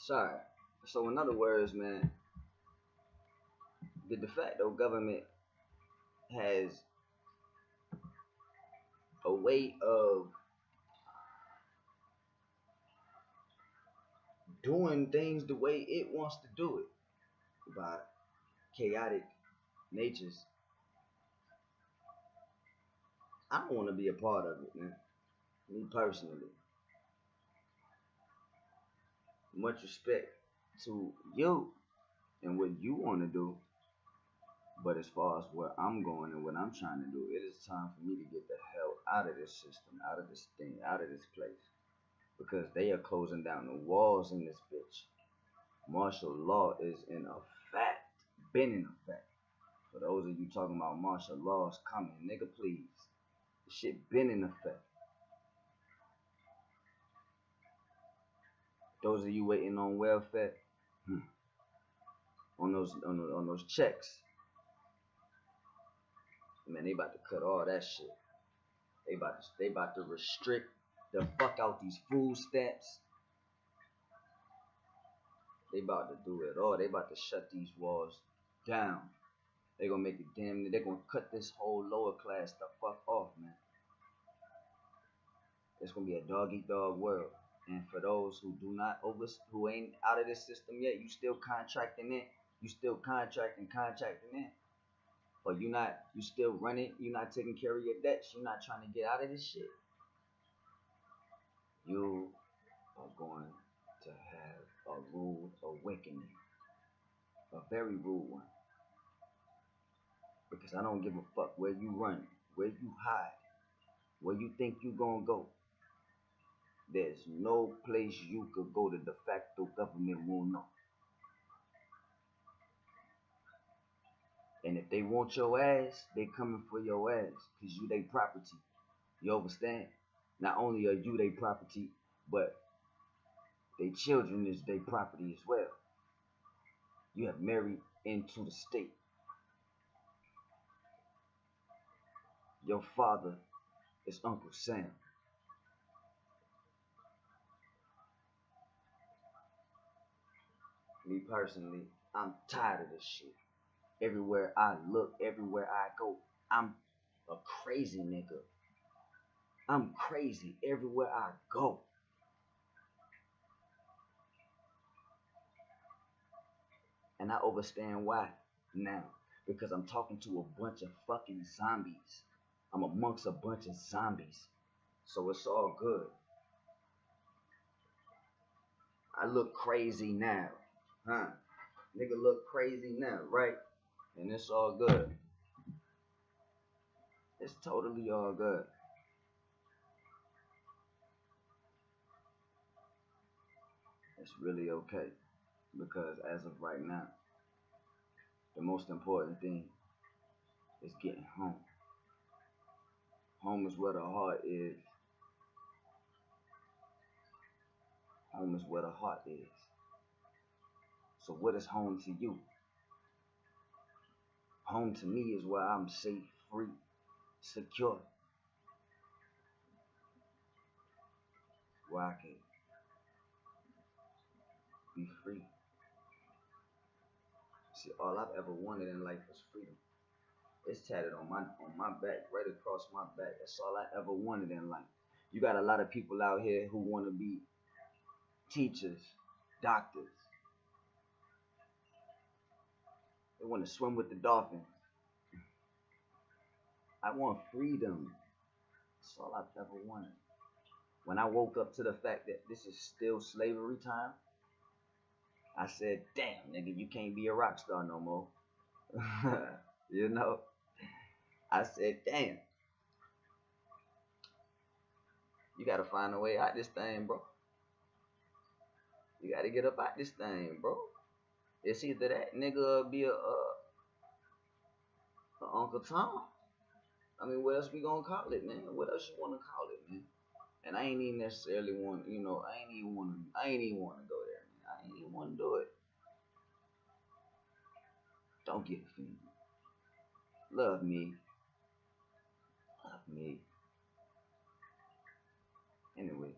Sorry. So in other words, man, the de facto government has a way of doing things the way it wants to do it by chaotic natures. I don't want to be a part of it, man. Me personally. Much respect to you and what you want to do. But as far as where I'm going and what I'm trying to do, it is time for me to get the hell out of this system, out of this thing, out of this place. Because they are closing down the walls in this bitch. Martial law is in effect, been in effect. For those of you talking about martial laws coming, nigga, please. This shit been in effect. Those of you waiting on welfare, on those checks, man, they about to cut all that shit. They about to restrict the fuck out these food stamps. They about to do it all. They about to shut these walls down. They gonna make it damn. They gonna cut this whole lower class the fuck off, man. It's gonna be a dog eat dog world. And for those who who ain't out of this system yet, you still contracting in. You still contracting in. Or you still running. You not taking care of your debts. You not trying to get out of this shit. You are going to have a rude awakening. A very rude one. Because I don't give a fuck where you run, where you hide, where you think you gonna go. There's no place you could go the de facto government won't know. And if they want your ass, they coming for your ass. Because you they property. You understand? Not only are you they property, but they children is their property as well. You have married into the state. Your father is Uncle Sam. Me personally, I'm tired of this shit. Everywhere I look, everywhere I go, I'm a crazy nigga. I'm crazy everywhere I go. And I understand why now. Because I'm talking to a bunch of fucking zombies. I'm amongst a bunch of zombies. So it's all good. I look crazy now. Huh? Nigga look crazy now, right? And it's all good. It's totally all good. It's really okay. Because as of right now, the most important thing is getting home. Home is where the heart is. Home is where the heart is. So what is home to you? Home to me is where I'm safe, free, secure. Where I can be free. See, all I've ever wanted in life was freedom. It's tatted on my back, right across my back. That's all I ever wanted in life. You got a lot of people out here who want to be teachers, doctors. They want to swim with the dolphins. I want freedom. That's all I've ever wanted. When I woke up to the fact that this is still slavery time, I said, damn, nigga, you can't be a rock star no more. You know? I said, damn. You gotta find a way out this thing, bro. You gotta get up out this thing, bro. It's either that nigga or be a Uncle Tom. I mean, what else we gonna call it, man? What else you wanna call it, man? And I ain't even necessarily want, you know, I ain't even wanna go there, man. I ain't even wanna do it. Don't get offended. Love me. Love me. Anyway.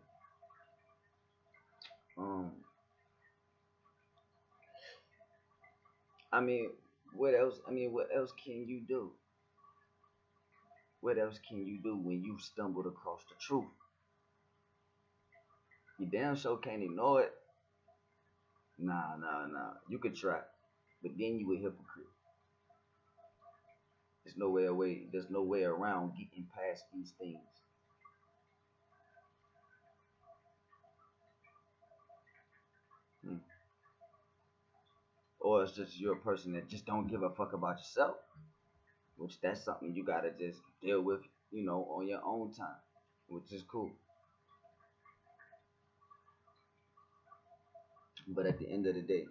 I mean, what else? I mean, what else can you do? What else can you do when you stumbled across the truth? You damn sure can't ignore it. Nah, nah, nah. You could try, but then you a hypocrite. There's no way away. There's no way around getting past these things. Hmm. Or it's just you're a person that just don't give a fuck about yourself, which that's something you gotta just deal with, on your own time, which is cool. But at the end of the day,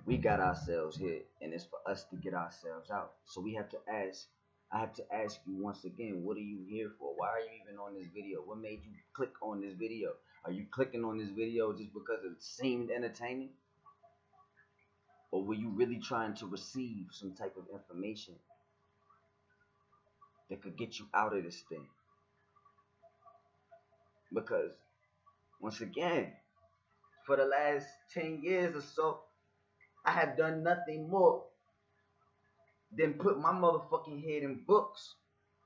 we got ourselves here, and it's for us to get ourselves out. So we have to ask. I have to ask you once again, what are you here for? Why are you even on this video? What made you click on this video? Are you clicking on this video just because it seemed entertaining? Or were you really trying to receive some type of information that could get you out of this thing? Because, once again, for the last 10 years or so, I have done nothing more than put my motherfucking head in books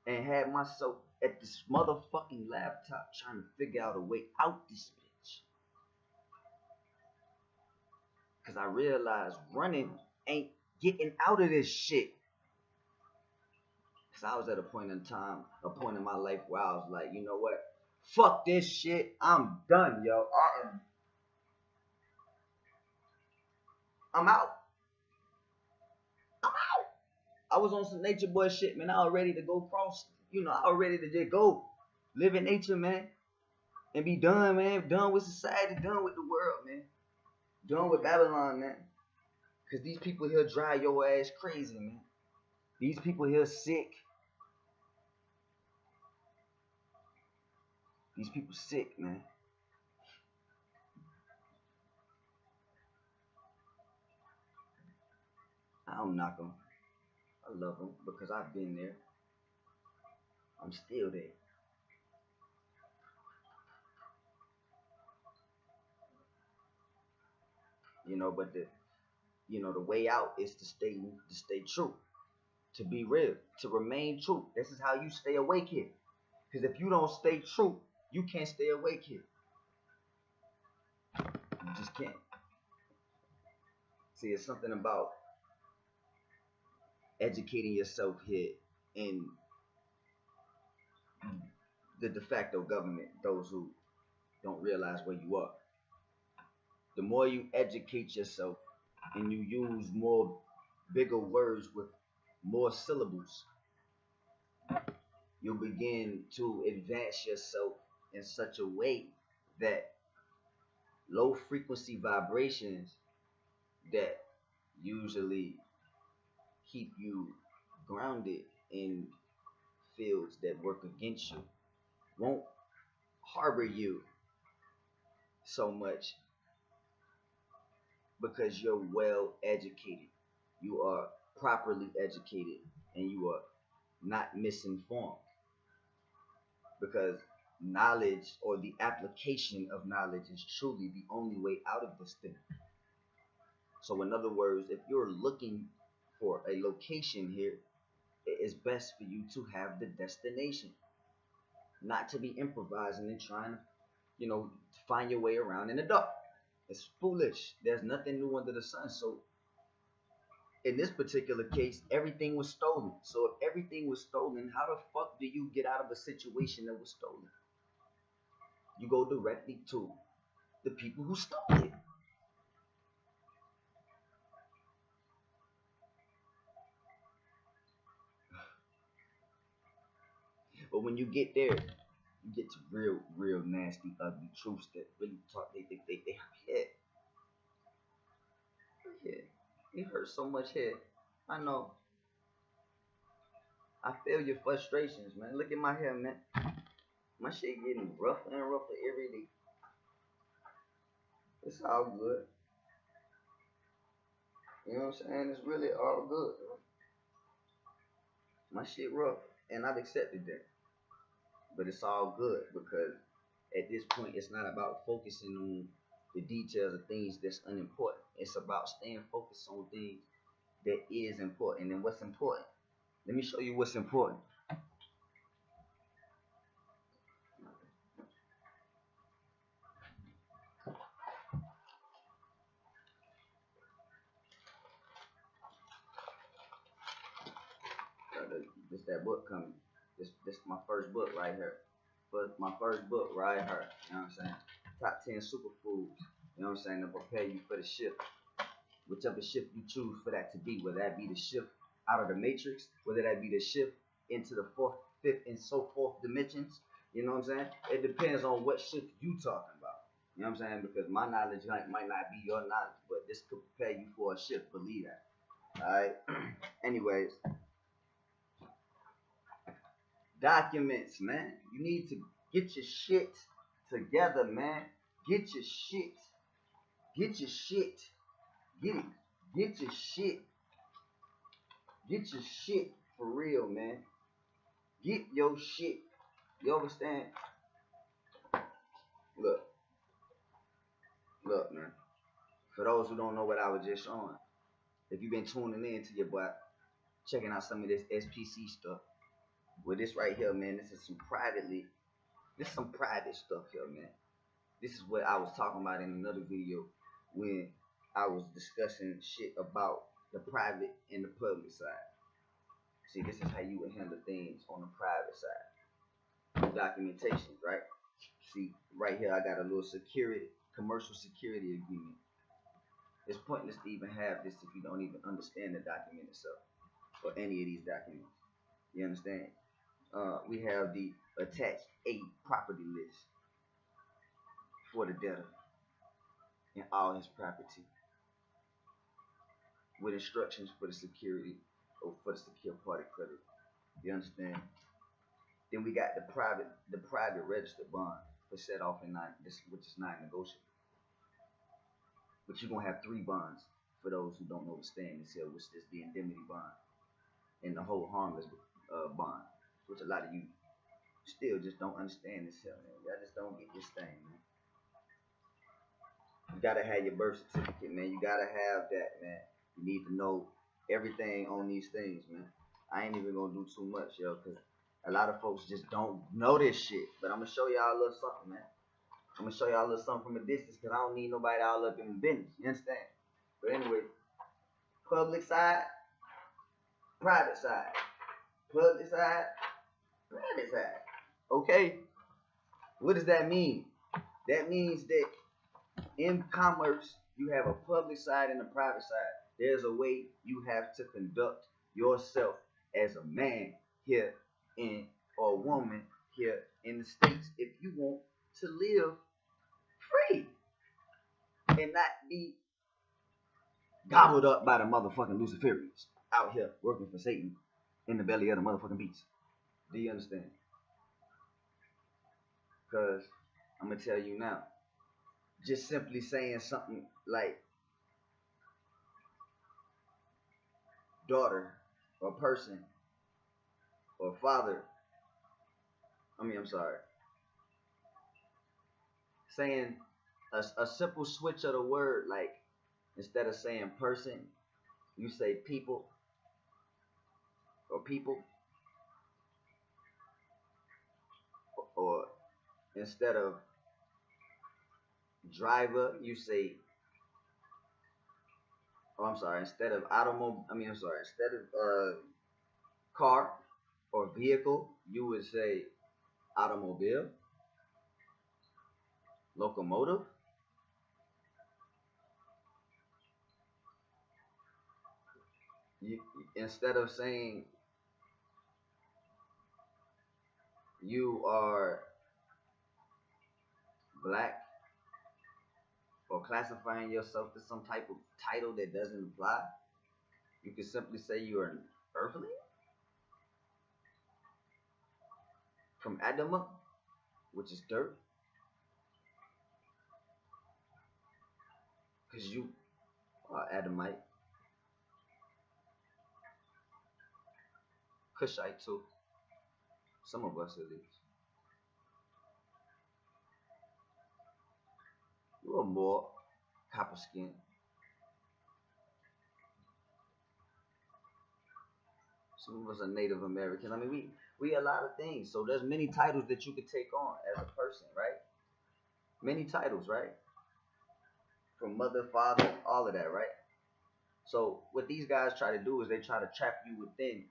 and had myself at this motherfucking laptop trying to figure out a way out this bitch. Because I realized running ain't getting out of this shit. Because I was at a point in my life where I was like, you know what? Fuck this shit. I'm done, yo. I'm out. I'm out. I was on some nature boy shit, man. I was ready to go cross. I was ready to just go live in nature, man. And be done, man. Done with society. Done with the world, man. Done with Babylon, man. Because these people here drive your ass crazy, man. These people here sick. These people sick, man. I don't knock them. I love them because I've been there. I'm still there. But the way out is to stay true, to be real, to remain true. This is how you stay awake here. Because if you don't stay true, you can't stay awake here. You just can't. See, it's something about educating yourself here in the de facto government, those who don't realize where you are. The more you educate yourself and you use more bigger words with more syllables, you'll begin to advance yourself in such a way that low frequency vibrations that usually keep you grounded in fields that work against you won't harbor you so much because you're well educated. You are properly educated and you are not misinformed because knowledge or the application of knowledge is truly the only way out of this thing. So, in other words, if you're looking for a location here, it is best for you to have the destination, not to be improvising and trying to, find your way around in the dark. It's foolish. There's nothing new under the sun. So, in this particular case, everything was stolen. So, if everything was stolen, how the fuck do you get out of a situation that was stolen? You go directly to the people who stole it. But when you get there, you get to real, real nasty, ugly truths that really talk. They hit. Yeah, it hurts so much here. I know. I feel your frustrations, man. Look at my hair, man. My shit getting rougher and rougher every day. It's all good. You know what I'm saying? It's really all good. My shit rough, and I've accepted that. But it's all good because at this point, it's not about focusing on the details of things that's unimportant. It's about staying focused on things that is important. And what's important? Let me show you what's important. This that book coming. This my first book right here. But my first book right here. You know what I'm saying? Top 10 superfoods. You know what I'm saying? To prepare you for the shift. Whichever shift you choose for that to be, whether that be the shift out of the matrix, whether that be the shift into the fourth, fifth, and so forth dimensions. You know what I'm saying? It depends on what shift you talking about. You know what I'm saying? Because my knowledge might not be your knowledge, but this could prepare you for a shift. Believe that. All right. Anyways, documents, man. You need to get your shit together, man. Get your shit. Get your shit. Get it. Get your shit. Get your shit for real, man. Get your shit. You understand? Look. Look, man. For those who don't know what I was just showing, if you've been tuning in to your boy, checking out some of this SPC stuff, well, this right here, man, this is some private stuff here, man. This is what I was talking about in another video when I was discussing shit about the private and the public side. See, this is how you would handle things on the private side. Documentation, right? See, right here, I got a little commercial security agreement. It's pointless to even have this if you don't even understand the document itself or any of these documents. You understand? We have the attached A property list for the debtor and all his property with instructions for the security or for the secure party credit. You understand? Then we got the private registered bond for set off in which is non-negotiable. But you're gonna have 3 bonds for those who don't know the standings here, which is the indemnity bond and the whole harmless bond, which a lot of you still just don't understand this here, man. Y'all just don't get this thing, man. You gotta have your birth certificate, man. You gotta have that, man. You need to know everything on these things, man. I ain't even gonna do too much, yo, because a lot of folks just don't know this shit. But I'm gonna show y'all a little something, man. I'm gonna show y'all a little something from a distance because I don't need nobody all up in the business. You understand? But anyway, public side, private side. Public side, private side. Okay? What does that mean? That means that in commerce, you have a public side and a private side. There's a way you have to conduct yourself as a man here or a woman here in the States if you want to live free and not be gobbled up by the motherfucking Luciferians out here working for Satan in the belly of the motherfucking beast. Do you understand? Because I'm going to tell you now, just simply saying something like daughter or person or father, saying a simple switch of the word, like instead of saying person, you say people or people, or instead of driver, you say, instead of instead of car or vehicle, you would say automobile, locomotive. Instead of saying you are black or classifying yourself to some type of title that doesn't apply, you can simply say you are an earthling from Adama, which is dirt, because you are Adamite, Cushite too, some of us at least. You are more copper skin, Some of us are Native Americans. I mean, we a lot of things. So there's many titles that you could take on as a person, right? Many titles, right? From mother, father, all of that, right? So what these guys try to do is they try to trap you within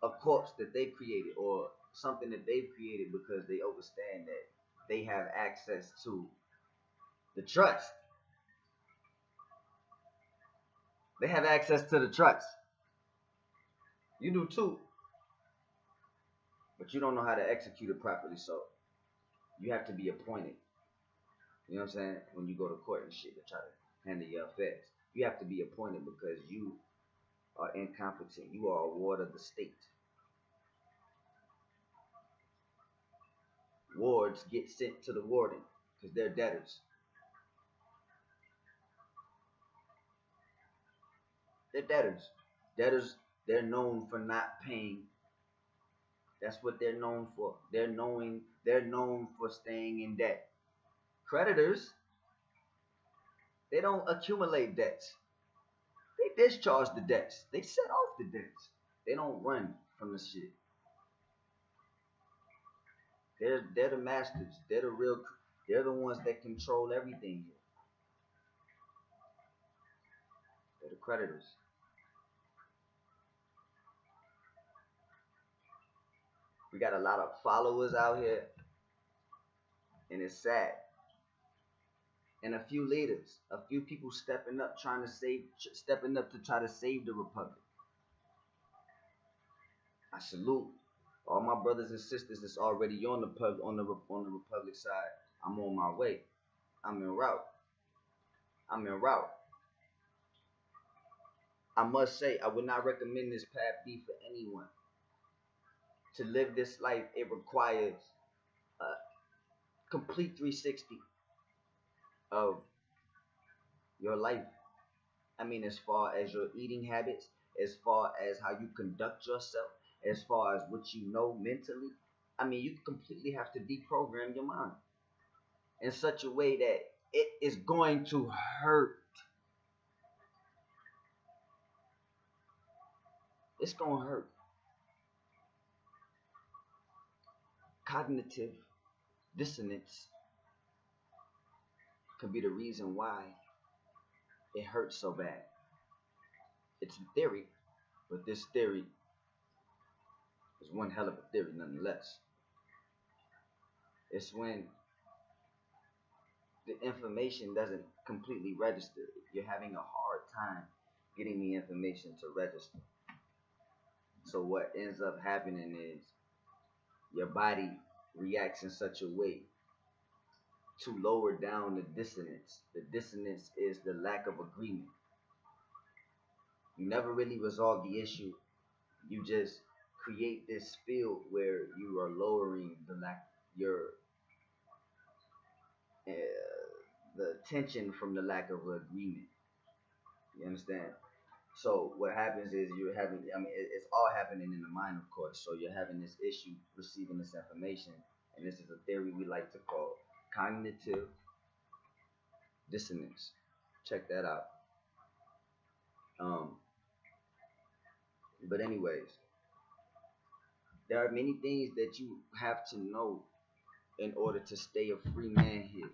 a corpse that they created or something that they've created because they understand that they have access to the trust. They have access to the trust. You do too, but you don't know how to execute it properly. So you have to be appointed. You know what I'm saying? When you go to court and shit to try to handle your affairs, you have to be appointed because you are incompetent. You are a ward of the state. Wards get sent to the warden because they're debtors. They're debtors. Debtors, they're known for not paying. That's what they're known for. They're known for staying in debt. Creditors, they don't accumulate debts. They discharge the debts. They set off the debts. They don't run from the shit. They're the masters. They're the ones that control everything here. They're the creditors. We got a lot of followers out here, and it's sad. And a few leaders, a few people stepping up to try to save the republic. I salute all my brothers and sisters that's already on the republic side. I'm on my way. I'm en route. I'm en route. I must say, I would not recommend this path B for anyone. To live this life, it requires a complete 360 of your life. I mean, as far as your eating habits, as far as how you conduct yourself, as far as what you know mentally. I mean, you completely have to deprogram your mind in such a way that it is going to hurt. It's going to hurt. Cognitive dissonance could be the reason why it hurts so bad. It's a theory, but this theory is one hell of a theory nonetheless. It's when the information doesn't completely register. You're having a hard time getting the information to register. So what ends up happening is your body reacts in such a way to lower down the dissonance. The dissonance is the lack of agreement. You never really resolve the issue. You just create this field where you are lowering the tension from the lack of agreement. You understand? So what happens is it's all happening in the mind, of course. So you're having this issue receiving this information, and this is a theory we like to call cognitive dissonance. Check that out. But anyways, there are many things that you have to know in order to stay a free man here,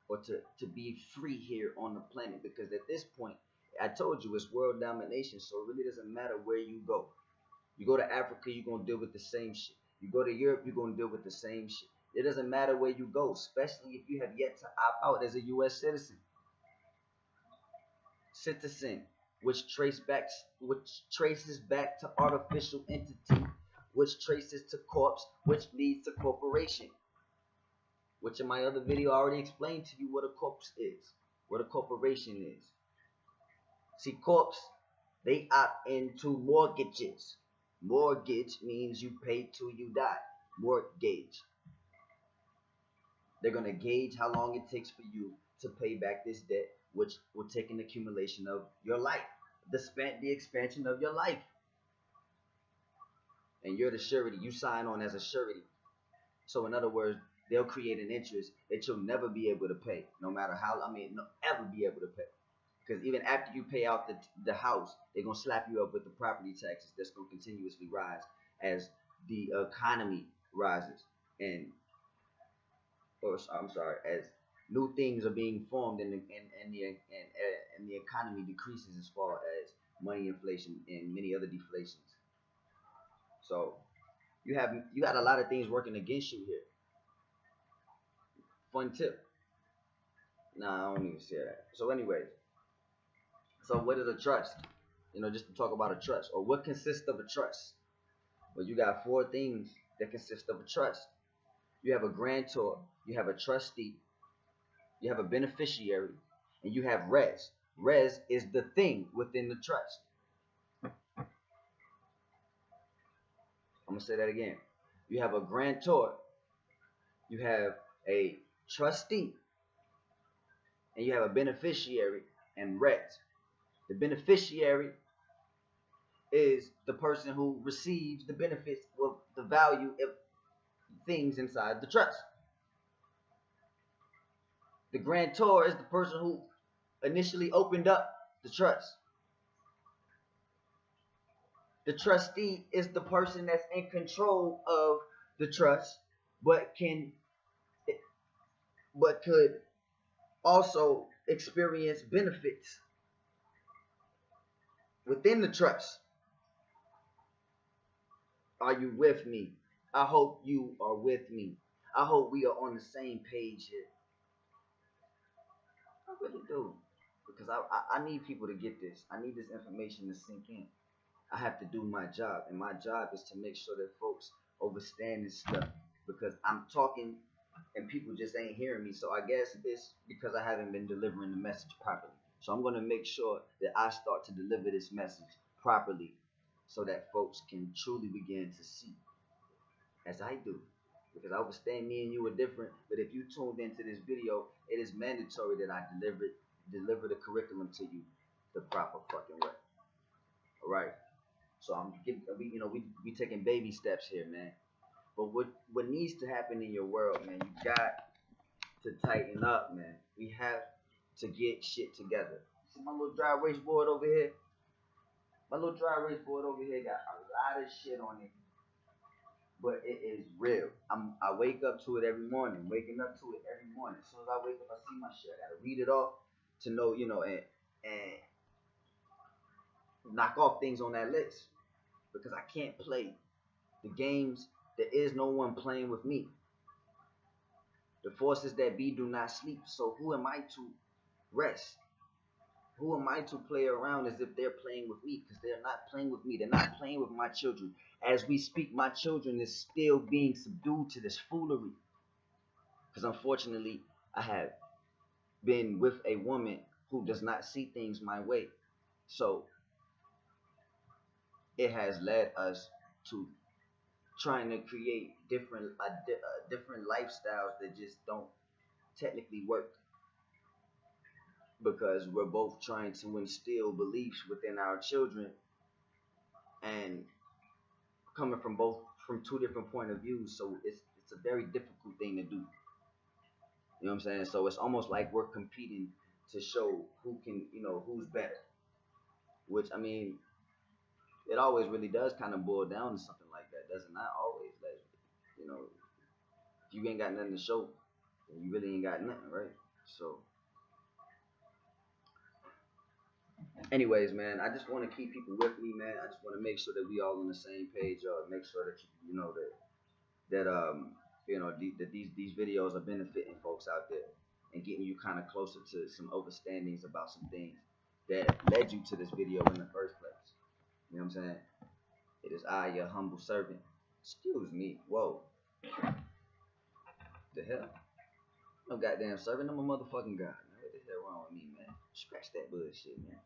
or to be free here on the planet. Because at this point, I told you, it's world domination, so it really doesn't matter where you go. You go to Africa, you're going to deal with the same shit. You go to Europe, you're going to deal with the same shit. It doesn't matter where you go, especially if you have yet to opt out as a U.S. citizen. Which traces back to artificial entity, which traces to corpse, which leads to corporation. Which in my other video I already explained to you what a corpse is, what a corporation is. See, corpse, they opt into mortgages. Mortgage means you pay till you die. Mortgage. They're going to gauge how long it takes for you to pay back this debt, which will take an accumulation of your life, the expansion of your life. And you're the surety. You sign on as a surety. So in other words, they'll create an interest that you'll never be able to pay, no matter how, ever be able to pay. Because even after you pay out the house, they're gonna slap you up with the property taxes that's gonna continuously rise as the economy rises, and or I'm sorry, as new things are being formed and the economy decreases as far as money inflation and many other deflations. So you got a lot of things working against you here. Fun tip. Nah, I don't even say that. So anyways, so what is a trust? Just to talk about a trust, or what consists of a trust. Well, you got four things that consist of a trust. You have a grantor, you have a trustee, you have a beneficiary, and you have res. Res is the thing within the trust. I'm gonna say that again. You have a grantor, you have a trustee, and you have a beneficiary and res. The beneficiary is the person who receives the benefits of the value of things inside the trust. The grantor is the person who initially opened up the trust. The trustee is the person that's in control of the trust, but could also experience benefits within the trust. Are you with me? I hope you are with me. I hope we are on the same page here. I really do. Because I need people to get this. I need this information to sink in. I have to do my job. And my job is to make sure that folks understand this stuff. Because I'm talking and people just ain't hearing me. So I guess it's because I haven't been delivering the message properly. So I'm going to make sure that I start to deliver this message properly so that folks can truly begin to see as I do. Because I understand me and you are different, but if you tuned into this video, it is mandatory that I deliver the curriculum to you the proper fucking way. All right. So we taking baby steps here, man. But what needs to happen in your world, man? You got to tighten up, man. We have to get shit together. See my little dry erase board over here? My little dry erase board over here got a lot of shit on it. But it is real. I wake up to it every morning. Waking up to it every morning. As soon as I wake up, I see my shit. I gotta read it off to know, and knock off things on that list. Because I can't play the games. There is no one playing with me. The forces that be do not sleep. So who am I to rest? Who am I to play around as if they're playing with me? Because they're not playing with me. They're not playing with my children. As we speak, my children is still being subdued to this foolery. Because unfortunately, I have been with a woman who does not see things my way. So it has led us to trying to create different lifestyles that just don't technically work. Because we're both trying to instill beliefs within our children and coming from two different point of views, so it's a very difficult thing to do. You know what I'm saying? So it's almost like we're competing to show who can, who's better. Which, I mean, it always really does kind of boil down to something like that, does it not? Always, like, if you ain't got nothing to show, then you really ain't got nothing, right? So anyways, man, I just want to keep people with me, man. I just want to make sure that we all on the same page, make sure that these videos are benefiting folks out there and getting you kind of closer to some understandings about some things that led you to this video in the first place. You know what I'm saying? It is I, your humble servant. Excuse me. Whoa. The hell? No goddamn servant. I'm a motherfucking god, man. What the hell wrong with me, man? Scratch that bullshit, man.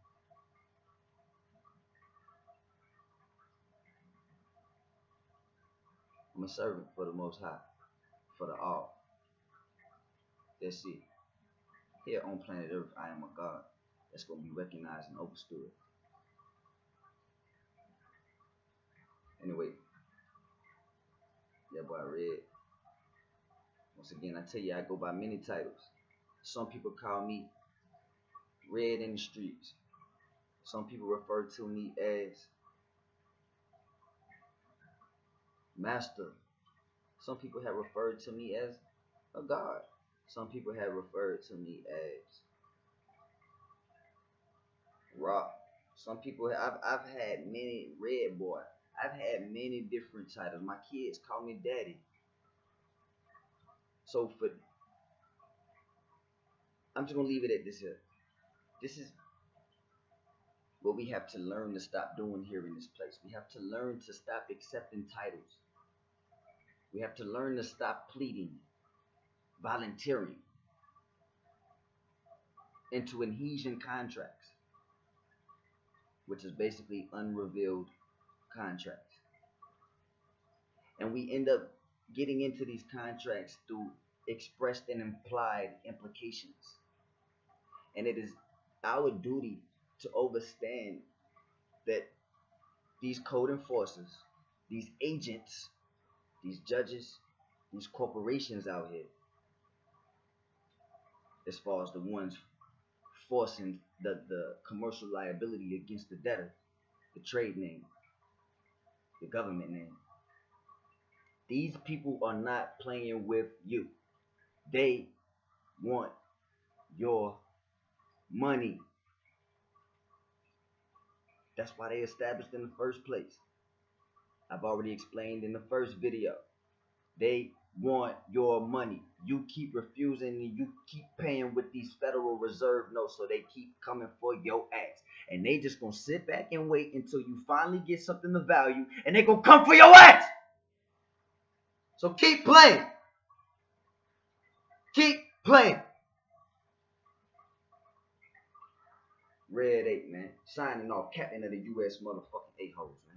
I'm a servant for the Most High, for the all. That's it. Here on planet Earth, I am a God that's going to be recognized and understood. Anyway, that boy Red. Once again, I tell you, I go by many titles. Some people call me Red in the streets. Some people refer to me as master. Some people have referred to me as a god. Some people have referred to me as rock. Some people I've had many red boy. I've had many different titles. My kids call me daddy. So for I'm just gonna leave it at this here. This is what we have to learn to stop doing here in this place. We have to learn to stop accepting titles. We have to learn to stop pleading, volunteering into adhesion contracts, which is basically unrevealed contracts. And we end up getting into these contracts through expressed and implied implications. And it is our duty to understand that these code enforcers, these agents, these judges, these corporations out here, as far as the ones forcing the commercial liability against the debtor, the trade name, the government name. These people are not playing with you. They want your money. That's why they established in the first place. I've already explained in the first video. They want your money. You keep refusing and you keep paying with these Federal Reserve notes, so they keep coming for your ass. And they just gonna sit back and wait until you finally get something of value, and they gonna come for your ass. So keep playing. Keep playing. Red 8, man. Signing off, captain of the U.S. motherfucking A-holes, man.